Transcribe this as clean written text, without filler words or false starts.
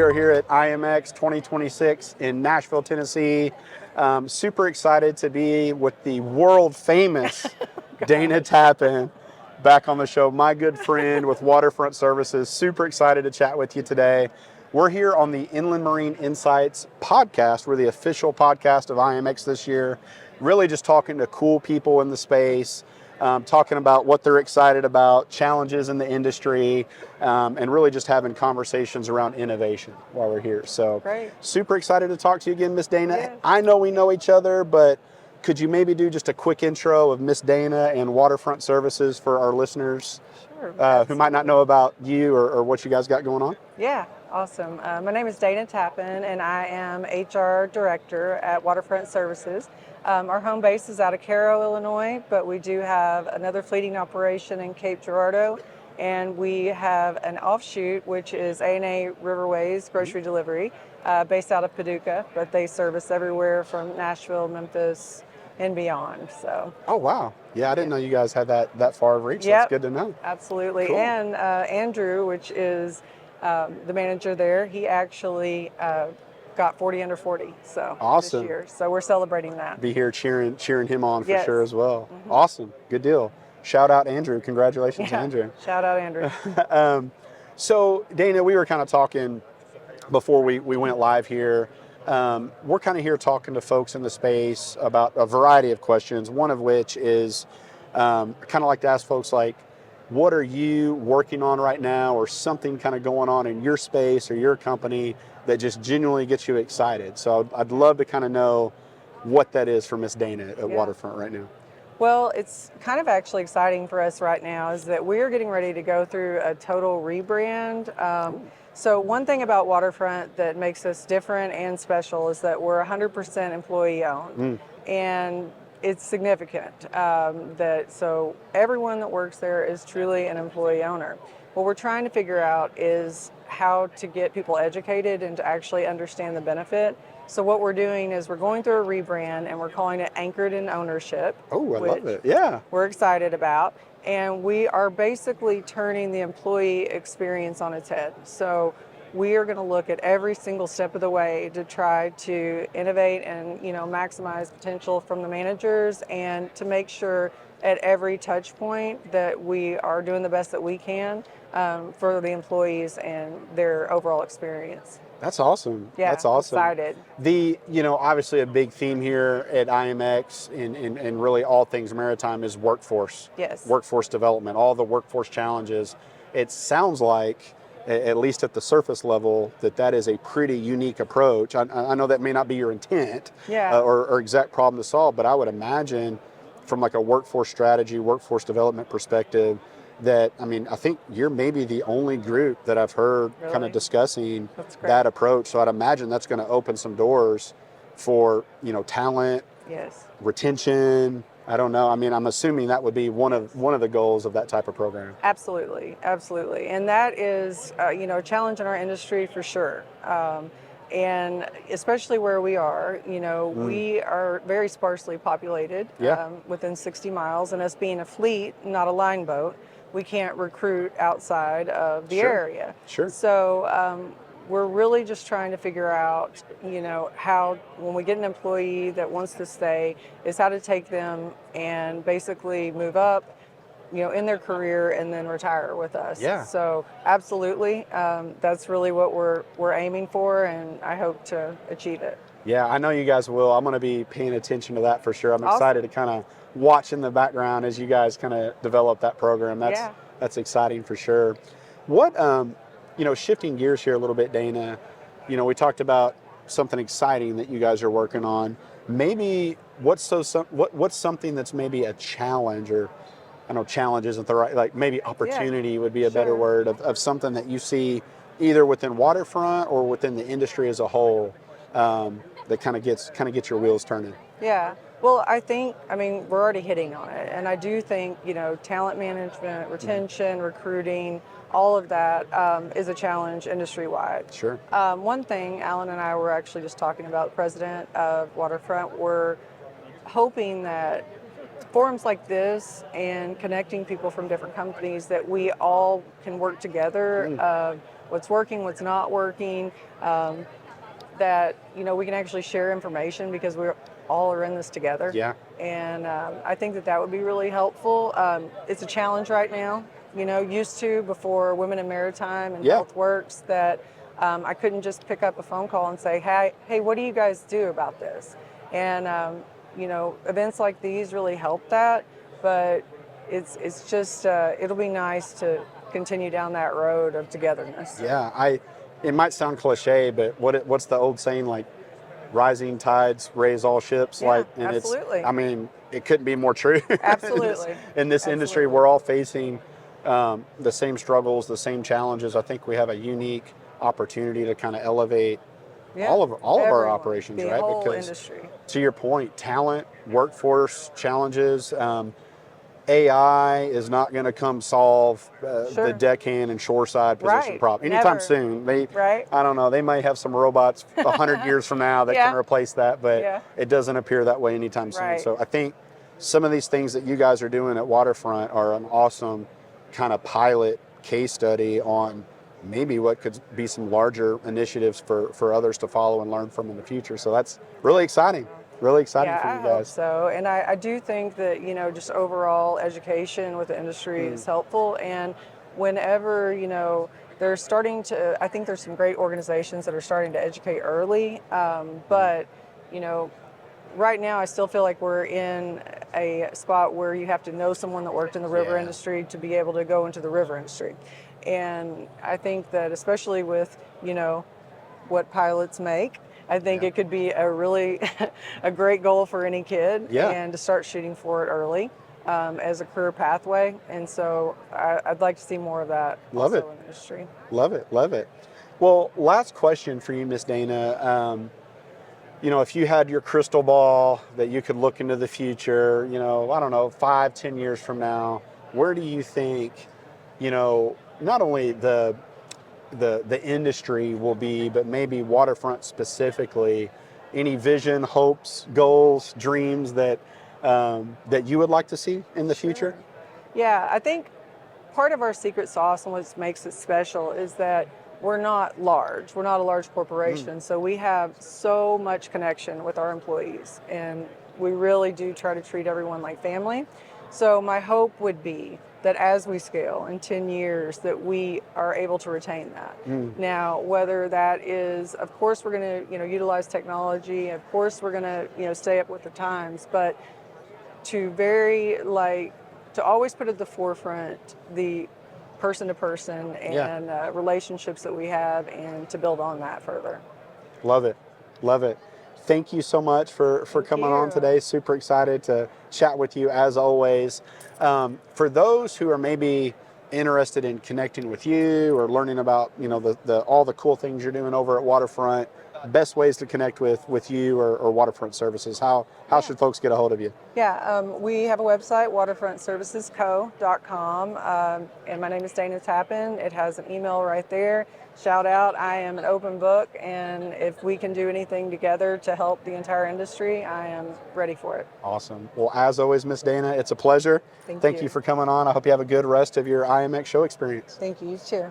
are here at IMX 2026 in Nashville, Tennessee. Super excited to be with the world famous Dayna Tappan back on the show. My good friend with Waterfront Services. Super excited to chat with you today. We're here on the Inland Marine Insights podcast. We're the official podcast of IMX this year. Really just talking to cool people in the space, talking about what they're excited about, challenges in the industry, and really just having conversations around innovation while we're here. So Great. Super excited to talk to you again, Miss Dayna. Yes. I know we know each other, but could you maybe do just a quick intro of Miss Dayna and Waterfront Services for our listeners who might not know about you or what you guys got going on? Yeah, awesome. My name is Dayna Tappan, and I am HR Director at Waterfront Services. Our home base is out of Cairo, Illinois, but we do have another fleeting operation in Cape Girardeau, and we have an offshoot, which is A&A Riverways Grocery Delivery, based out of Paducah, but they service everywhere from Nashville, Memphis, and beyond. So. Oh, wow. Yeah, I didn't know you guys had that far of reach. Yep, That's good to know. Absolutely. Cool. And Andrew, which is the manager there, he actually got 40 under 40 awesome. This year. So we're celebrating that. Be here cheering him on for Yes. sure as well. Mm-hmm. Awesome. Good deal. Shout out Andrew. Congratulations, Andrew. Shout out Andrew. So Dayna, we were kind of talking before we went live here. We're kind of here talking to folks in the space about a variety of questions, one of which is kind of like to ask folks like, what are you working on right now, or something kind of going on in your space or your company that just genuinely gets you excited? So I'd love to kind of know what that is for Miss Dayna at Waterfront right now. Well, it's kind of actually exciting for us right now is that we're getting ready to go through a total rebrand. So one thing about Waterfront that makes us different and special is that we're 100% employee owned. And it's significant so everyone that works there is truly an employee owner. What we're trying to figure out is how to get people educated and to actually understand the benefit. So what we're doing is we're going through a rebrand, and we're calling it Anchored in Ownership. Oh, I love it. Yeah. We're excited about. And we are basically turning the employee experience on its head. So we are going to look at every single step of the way to try to innovate and maximize potential from the managers, and to make sure at every touch point that we are doing the best that we can for the employees and their overall experience. That's awesome. Yeah, that's awesome. Excited. Obviously a big theme here at IMX and really all things maritime is workforce. Yes. Workforce development, all the workforce challenges. It sounds like, at least at the surface level, that is a pretty unique approach. I know that may not be your intent or exact problem to solve, but I would imagine from like a workforce strategy, workforce development perspective, that, I think you're maybe the only group that I've heard kind of discussing that approach. So I'd imagine that's going to open some doors for, talent, retention. I don't know. I'm assuming that would be one of the goals of that type of program. Absolutely. And that is, a challenge in our industry for sure. And especially where we are, we are very sparsely populated, within 60 miles, and us being a fleet, not a line boat, we can't recruit outside of the area. Sure. So we're really just trying to figure out, how, when we get an employee that wants to stay, is how to take them and basically move up, in their career and then retire with us. Yeah. So absolutely, that's really what we're aiming for, and I hope to achieve it. Yeah, I know you guys will. I'm going to be paying attention to that for sure. I'm excited to kind of watch in the background as you guys kind of develop that program. That's exciting for sure. What, shifting gears here a little bit, Dayna, we talked about something exciting that you guys are working on. Maybe what's something that's maybe a challenge, or I know challenge isn't the right, like maybe opportunity would be a better word, of something that you see either within Waterfront or within the industry as a whole, that kind of gets your wheels turning. Yeah. Well, I think, we're already hitting on it. And I do think, talent management, retention, recruiting, all of that is a challenge industry-wide. Sure. One thing, Alan and I were actually just talking about, the president of Waterfront, we're hoping that forums like this and connecting people from different companies, that we all can work together what's working, what's not working, that, we can actually share information because we all are in this together. Yeah. And I think that would be really helpful. It's a challenge right now, used to before Women in Maritime and HealthWorks that I couldn't just pick up a phone call and say, hey, what do you guys do about this? And, events like these really help that, but it's just, it'll be nice to continue down that road of togetherness. Yeah, it might sound cliche, but what's the old saying, like, rising tides raise all ships? Yeah, like, and absolutely. it couldn't be more true. Absolutely. in this industry, we're all facing the same struggles, the same challenges. I think we have a unique opportunity to kind of elevate all of our operations, the right? Whole because industry. To your point, talent, workforce challenges. AI is not going to come solve the deckhand and shoreside position problem anytime soon. I don't know. They may have some robots 100 years from now that can replace that, but it doesn't appear that way anytime soon. So I think some of these things that you guys are doing at Waterfront are an awesome kind of pilot case study on maybe what could be some larger initiatives for others to follow and learn from in the future. So that's really exciting. Really exciting for you guys. I hope so. And I do think that, just overall education with the industry is helpful. And whenever, they're starting to, I think there's some great organizations that are starting to educate early. But, right now I still feel like we're in a spot where you have to know someone that worked in the river industry to be able to go into the river industry. And I think that especially with, what pilots make, I think it could be a really a great goal for any kid and to start shooting for it early as a career pathway. And so I'd like to see more of that in the industry. Love it. Love it. Well, last question for you, Miss Dayna. If you had your crystal ball that you could look into the future, I don't know, 5-10 years from now, where do you think, not only the industry will be, but maybe Waterfront specifically? Any vision, hopes, goals, dreams that you would like to see in the future? Yeah, I think part of our secret sauce and what makes it special is that we're not large. We're not a large corporation, so we have so much connection with our employees, and we really do try to treat everyone like family. So my hope would be that as we scale in 10 years that we are able to retain that. Now, whether that is, of course, we're going to utilize technology, of course we're going to stay up with the times, but to always put at the forefront the person to person and relationships that we have, and to build on that further. Love it. Love it. Thank you so much for coming on today. Super excited to chat with you as always. For those who are maybe interested in connecting with you or learning about all the cool things you're doing over at Waterfront, best ways to connect with you or Waterfront Services, how should folks get a hold of you? We have a website, waterfrontservicesco.com, and my name is Dayna Tappan. It has an email right there. Shout out, I am an open book, and if we can do anything together to help the entire industry, I am ready for it. Awesome. Well, as always, Miss Dayna, it's a pleasure. Thank you for coming on. I hope you have a good rest of your IMX show experience. Thank you, you too.